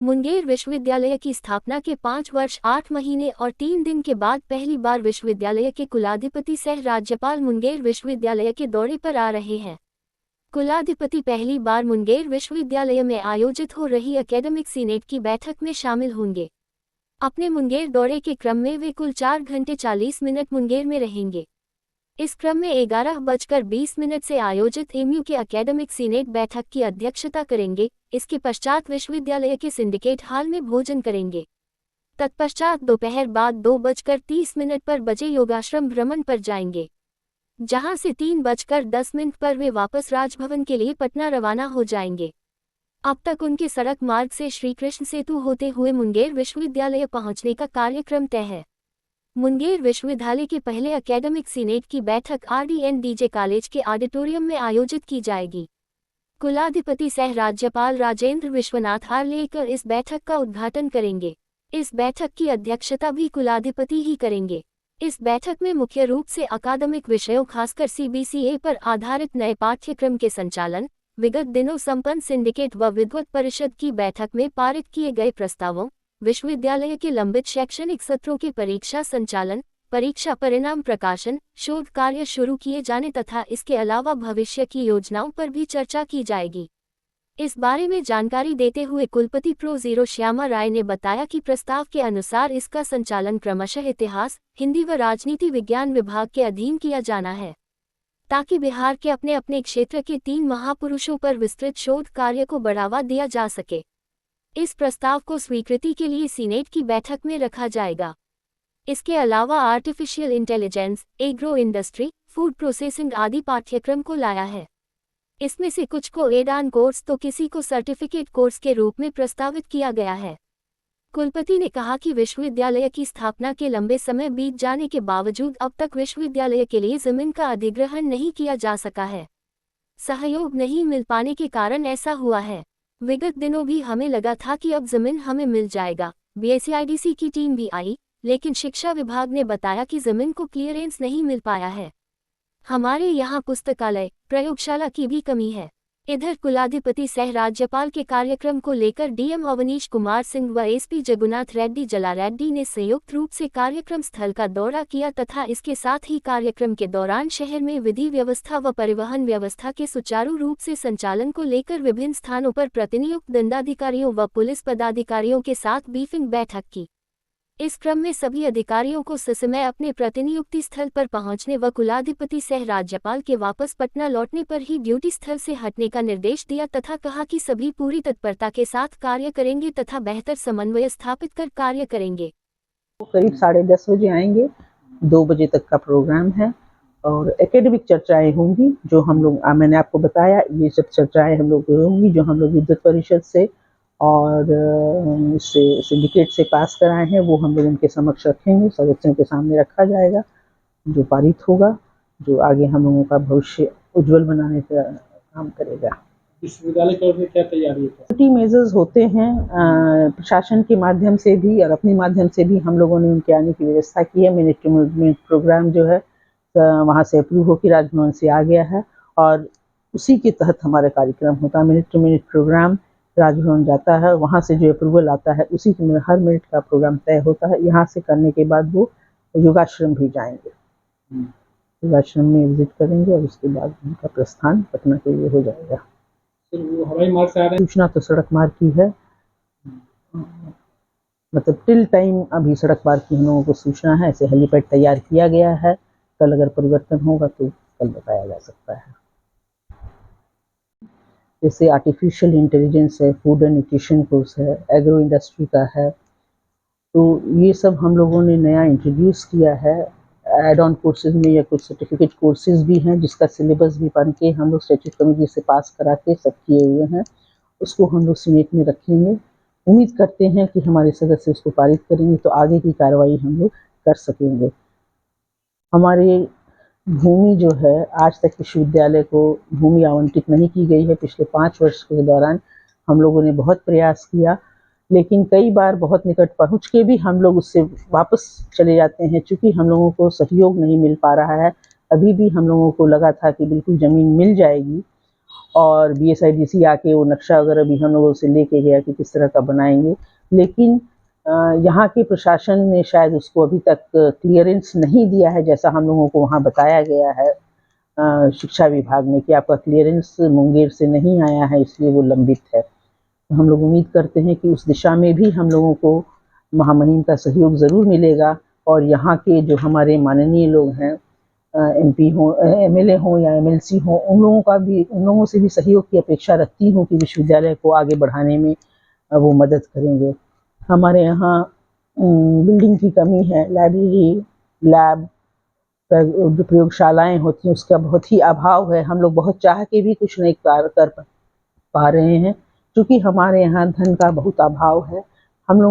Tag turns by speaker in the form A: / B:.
A: मुंगेर विश्वविद्यालय की स्थापना के 5 वर्ष 8 महीने और 3 दिन के बाद पहली बार विश्वविद्यालय के कुलाधिपति सह राज्यपाल मुंगेर विश्वविद्यालय के दौरे पर आ रहे हैं। कुलाधिपति पहली बार मुंगेर विश्वविद्यालय में आयोजित हो रही एकेडमिक सीनेट की बैठक में शामिल होंगे। अपने मुंगेर दौरे के क्रम में वे कुल 4 घंटे 40 मिनट मुंगेर में रहेंगे। इस क्रम में 11:20 से आयोजित एमयू के एकेडमिक सीनेट बैठक की अध्यक्षता करेंगे। इसके पश्चात विश्वविद्यालय के सिंडिकेट हॉल में भोजन करेंगे। तत्पश्चात दोपहर बाद 2:30 पर बजे योगाश्रम भ्रमण पर जाएंगे, जहां से 3:10 पर वे वापस राजभवन के लिए पटना रवाना हो जाएंगे। अब तक उनके सड़क मार्ग से श्रीकृष्ण सेतु होते हुए मुंगेर विश्वविद्यालय पहुंचने का कार्यक्रम तय है। मुंगेर विश्वविद्यालय के पहले एकेडमिक सीनेट की बैठक RDNDJ कॉलेज के ऑडिटोरियम में आयोजित की जाएगी। कुलाधिपति सह राज्यपाल राजेंद्र विश्वनाथ हार्लेकर इस बैठक का उद्घाटन करेंगे। इस बैठक की अध्यक्षता भी कुलाधिपति ही करेंगे। इस बैठक में मुख्य रूप से अकादमिक विषयों खासकर CBCA पर आधारित नए पाठ्यक्रम के संचालन, विगत दिनों संपन्न सिंडिकेट व विद्वत परिषद की बैठक में पारित किए गए प्रस्तावों, विश्वविद्यालय के लंबित शैक्षणिक सत्रों के परीक्षा संचालन, परीक्षा परिणाम प्रकाशन, शोध कार्य शुरू किए जाने तथा इसके अलावा भविष्य की योजनाओं पर भी चर्चा की जाएगी। इस बारे में जानकारी देते हुए कुलपति प्रो. श्यामा राय ने बताया कि प्रस्ताव के अनुसार इसका संचालन क्रमशः इतिहास, हिंदी व राजनीति विज्ञान विभाग के अधीन किया जाना है, ताकि बिहार के अपने अपने क्षेत्र के 3 महापुरुषों पर विस्तृत शोध कार्य को बढ़ावा दिया जा सके। इस प्रस्ताव को स्वीकृति के लिए सीनेट की बैठक में रखा जाएगा। इसके अलावा artificial intelligence, agro industry, food processing आदि पाठ्यक्रम को लाया है। इसमें से कुछ को एड ऑन कोर्स तो किसी को सर्टिफिकेट कोर्स के रूप में प्रस्तावित किया गया है। कुलपति ने कहा कि विश्वविद्यालय की स्थापना के लंबे समय बीत जाने के बावजूद अब तक विश्वविद्यालय के लिए जमीन का अधिग्रहण नहीं किया जा सका है। सहयोग नहीं मिल पाने के कारण ऐसा हुआ है। विगत दिनों भी हमें लगा था कि अब जमीन हमें मिल जाएगा। BSIDC की टीम भी आई, लेकिन शिक्षा विभाग ने बताया कि जमीन को क्लियरेंस नहीं मिल पाया है। हमारे यहाँ पुस्तकालय, प्रयोगशाला की भी कमी है। इधर कुलाधिपति सह राज्यपाल के कार्यक्रम को लेकर DM अवनीश कुमार सिंह व SP जगुनाथ रेड्डी जलारेड्डी ने संयुक्त रूप से कार्यक्रम स्थल का दौरा किया तथा इसके साथ ही कार्यक्रम के दौरान शहर में विधि व्यवस्था व परिवहन व्यवस्था के सुचारू रूप से संचालन को लेकर विभिन्न स्थानों पर प्रतिनियुक्त दंडाधिकारियों व पुलिस पदाधिकारियों के साथ ब्रीफिंग बैठक की। इस क्रम में सभी अधिकारियों को ससमय अपने प्रतिनियुक्ति स्थल पर पहुंचने व कुलाधिपति सह राज्यपाल के वापस पटना लौटने पर ही ड्यूटी स्थल से हटने का निर्देश दिया तथा कहा कि सभी पूरी तत्परता के साथ कार्य करेंगे तथा बेहतर समन्वय स्थापित कर कार्य करेंगे।
B: करीब 10:30 बजे आएंगे। 2 बजे तक का प्रोग्राम है और एकेडमिक चर्चाएं होंगी जो हम लोग, मैंने आपको बताया, ये सब चर्चाएं हम लोग होंगी जो हम लोग विद्युत परिषद से और इससे सिंडिकेट से पास कराए हैं, वो हम लोग उनके समक्ष रखेंगे, सदस्यों के सामने रखा जाएगा। जो पारित होगा, जो आगे हम लोगों का भविष्य उज्जवल बनाने का काम करेगा।
C: विश्वविद्यालय की ओर से क्या तैयारी है?
B: छोटी मेजर्स होते हैं, प्रशासन के माध्यम से भी और अपने माध्यम से भी हम लोगों ने उनके आने की व्यवस्था की है। मिनट टू मिनट प्रोग्राम जो है वहाँ से अप्रूव होकर राजभवन से आ गया है और उसी के तहत हमारा कार्यक्रम होता है। Minute to minute programme Raj Bhavan जाता है, वहाँ से जो अप्रूवल आता है उसी के हर मिनट का प्रोग्राम तय होता है। यहाँ से करने के बाद वो योगाश्रम भी जाएंगे, योगाश्रम में विजिट करेंगे और उसके बाद उनका प्रस्थान पटना के लिए हो जाएगा।
C: वो हवाई मार्ग से आ रहे हैं?
B: सूचना तो सड़क मार्ग की है, मतलब टिल टाइम अभी सड़क मार्ग की हम लोगों को सूचना है। ऐसे हेलीपैड तैयार किया गया है, कल अगर परिवर्तन होगा तो कल बताया जा सकता है। जैसे आर्टिफिशियल इंटेलिजेंस है, फूड एंड न्यूट्रिशन कोर्स है, एग्रो इंडस्ट्री का है, तो ये सब हम लोगों ने नया इंट्रोड्यूस किया है। एड ऑन कोर्सेज में या कुछ सर्टिफिकेट कोर्सेज भी हैं जिसका सिलेबस भी बन के हम लोग स्टैट्यूट कमेटी से पास करा के सब किए हुए हैं। उसको हम लोग सीनेट में रखेंगे। उम्मीद करते हैं कि हमारे सदस्य उसको पारित करेंगे तो आगे की कार्रवाई हम लोग कर सकेंगे। हमारे भूमि जो है, आज तक विश्वविद्यालय को भूमि आवंटित नहीं की गई है। पिछले 5 वर्ष के दौरान हम लोगों ने बहुत प्रयास किया, लेकिन कई बार बहुत निकट पहुंच के भी हम लोग उससे वापस चले जाते हैं, चूँकि हम लोगों को सहयोग नहीं मिल पा रहा है। अभी भी हम लोगों को लगा था कि बिल्कुल ज़मीन मिल जाएगी और BSIDC आके वो नक्शा वगैरह भी हम लोगों से लेके गया कि किस तरह का बनाएंगे, लेकिन यहाँ के प्रशासन ने शायद उसको अभी तक क्लियरेंस नहीं दिया है, जैसा हम लोगों को वहाँ बताया गया है शिक्षा विभाग में कि आपका क्लियरेंस मुंगेर से नहीं आया है, इसलिए वो लंबित है। तो हम लोग उम्मीद करते हैं कि उस दिशा में भी हम लोगों को महामहिम का सहयोग ज़रूर मिलेगा और यहाँ के जो हमारे माननीय लोग हैं, MP हों, MLA हों या MLC हों, उन लोगों से भी सहयोग की अपेक्षा रखती हूँ कि विश्वविद्यालय को आगे बढ़ाने में वो मदद करेंगे। हमारे यहाँ बिल्डिंग की कमी है, लाइब्रेरी, लैब, जो प्रयोगशालाएं होती हैं उसका बहुत ही अभाव है। हम लोग बहुत चाह के भी कुछ नहीं कर पा रहे हैं, क्योंकि हमारे यहाँ धन का बहुत अभाव है। हम लोग